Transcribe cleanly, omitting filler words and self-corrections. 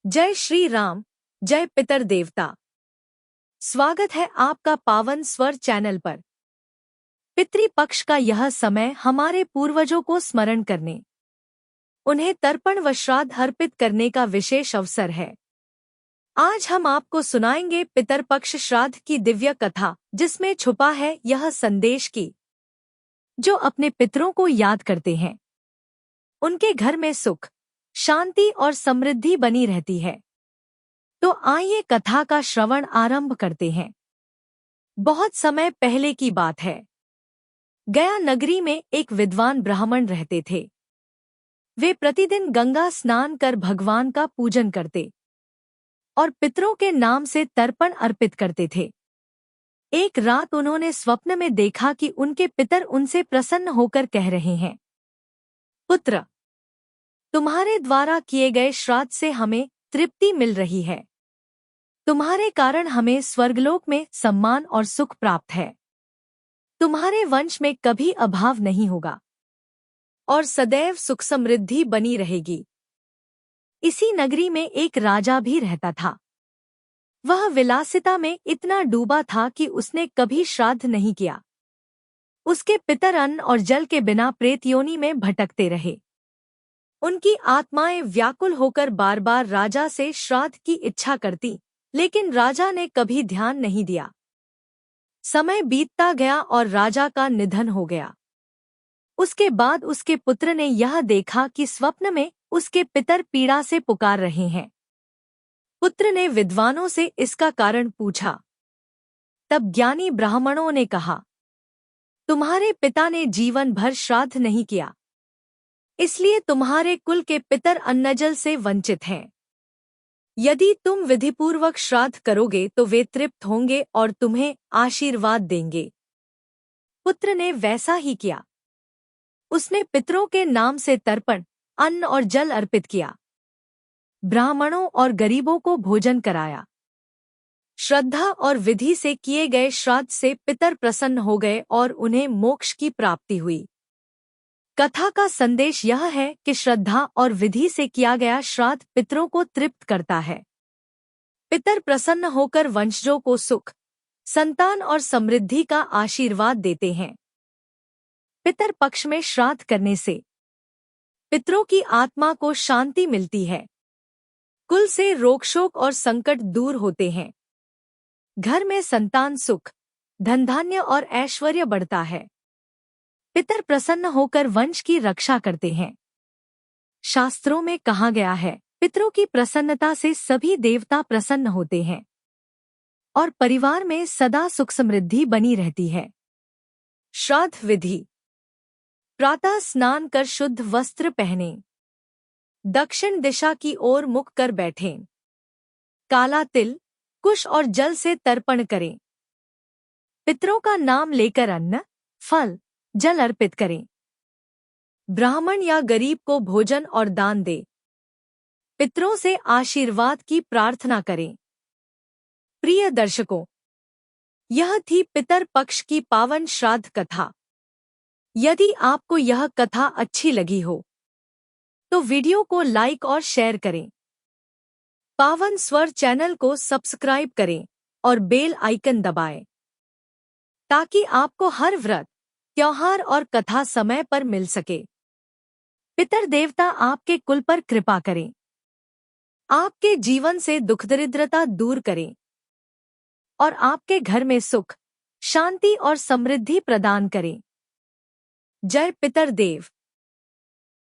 जय श्री राम। जय पितर देवता। स्वागत है आपका पावन स्वर चैनल पर। पितृपक्ष का यह समय हमारे पूर्वजों को स्मरण करने, उन्हें तर्पण व श्राद्ध अर्पित करने का विशेष अवसर है। आज हम आपको सुनाएंगे पितरपक्ष श्राद्ध की दिव्य कथा, जिसमें छुपा है यह संदेश कि जो अपने पितरों को याद करते हैं उनके घर में सुख, शांति और समृद्धि बनी रहती है। तो आइए कथा का श्रवण आरंभ करते हैं। बहुत समय पहले की बात है। गया नगरी में एक विद्वान ब्राह्मण रहते थे। वे प्रतिदिन गंगा स्नान कर भगवान का पूजन करते और पितरों के नाम से तर्पण अर्पित करते थे। एक रात उन्होंने स्वप्न में देखा कि उनके पितर उनसे प्रसन्न होकर कह रहे हैं, पुत्र, तुम्हारे द्वारा किए गए श्राद्ध से हमें तृप्ति मिल रही है। तुम्हारे कारण हमें स्वर्गलोक में सम्मान और सुख प्राप्त है। तुम्हारे वंश में कभी अभाव नहीं होगा और सदैव सुख समृद्धि बनी रहेगी। इसी नगरी में एक राजा भी रहता था। वह विलासिता में इतना डूबा था कि उसने कभी श्राद्ध नहीं किया। उसके पितर अन्न और जल के बिना प्रेत योनि में भटकते रहे। उनकी आत्माएं व्याकुल होकर बार बार राजा से श्राद्ध की इच्छा करती, लेकिन राजा ने कभी ध्यान नहीं दिया। समय बीतता गया और राजा का निधन हो गया। उसके बाद उसके पुत्र ने यह देखा कि स्वप्न में उसके पितर पीड़ा से पुकार रहे हैं। पुत्र ने विद्वानों से इसका कारण पूछा। तब ज्ञानी ब्राह्मणों ने कहा, तुम्हारे पिता ने जीवन भर श्राद्ध नहीं किया, इसलिए तुम्हारे कुल के पितर अन्नजल से वंचित हैं। यदि तुम विधिपूर्वक श्राद्ध करोगे तो वे तृप्त होंगे और तुम्हें आशीर्वाद देंगे। पुत्र ने वैसा ही किया। उसने पितरों के नाम से तर्पण, अन्न और जल अर्पित किया। ब्राह्मणों और गरीबों को भोजन कराया। श्रद्धा और विधि से किए गए श्राद्ध से पितर प्रसन्न हो गए और उन्हें मोक्ष की प्राप्ति हुई। कथा का संदेश यह है कि श्रद्धा और विधि से किया गया श्राद्ध पितरों को तृप्त करता है। पितर प्रसन्न होकर वंशजों को सुख, संतान और समृद्धि का आशीर्वाद देते हैं। पितर पक्ष में श्राद्ध करने से पितरों की आत्मा को शांति मिलती है। कुल से रोग शोक और संकट दूर होते हैं। घर में संतान सुख, धन धान्य और ऐश्वर्य बढ़ता है। पितर प्रसन्न होकर वंश की रक्षा करते हैं। शास्त्रों में कहा गया है, पितरों की प्रसन्नता से सभी देवता प्रसन्न होते हैं और परिवार में सदा सुख समृद्धि बनी रहती है। श्राद्ध विधि। प्रातः स्नान कर शुद्ध वस्त्र पहने, दक्षिण दिशा की ओर मुख कर बैठें। काला तिल, कुश और जल से तर्पण करें। पितरों का नाम लेकर अन्न, फल, जल अर्पित करें। ब्राह्मण या गरीब को भोजन और दान दे। पितरों से आशीर्वाद की प्रार्थना करें। प्रिय दर्शकों, यह थी पितर पक्ष की पावन श्राद्ध कथा। यदि आपको यह कथा अच्छी लगी हो तो वीडियो को लाइक और शेयर करें। पावन स्वर चैनल को सब्सक्राइब करें और बेल आइकन दबाएं, ताकि आपको हर व्रत, त्योहार और कथा समय पर मिल सके। पितर देवता आपके कुल पर कृपा करें, आपके जीवन से दुख दरिद्रता दूर करें और आपके घर में सुख, शांति और समृद्धि प्रदान करें। जय पितर देव।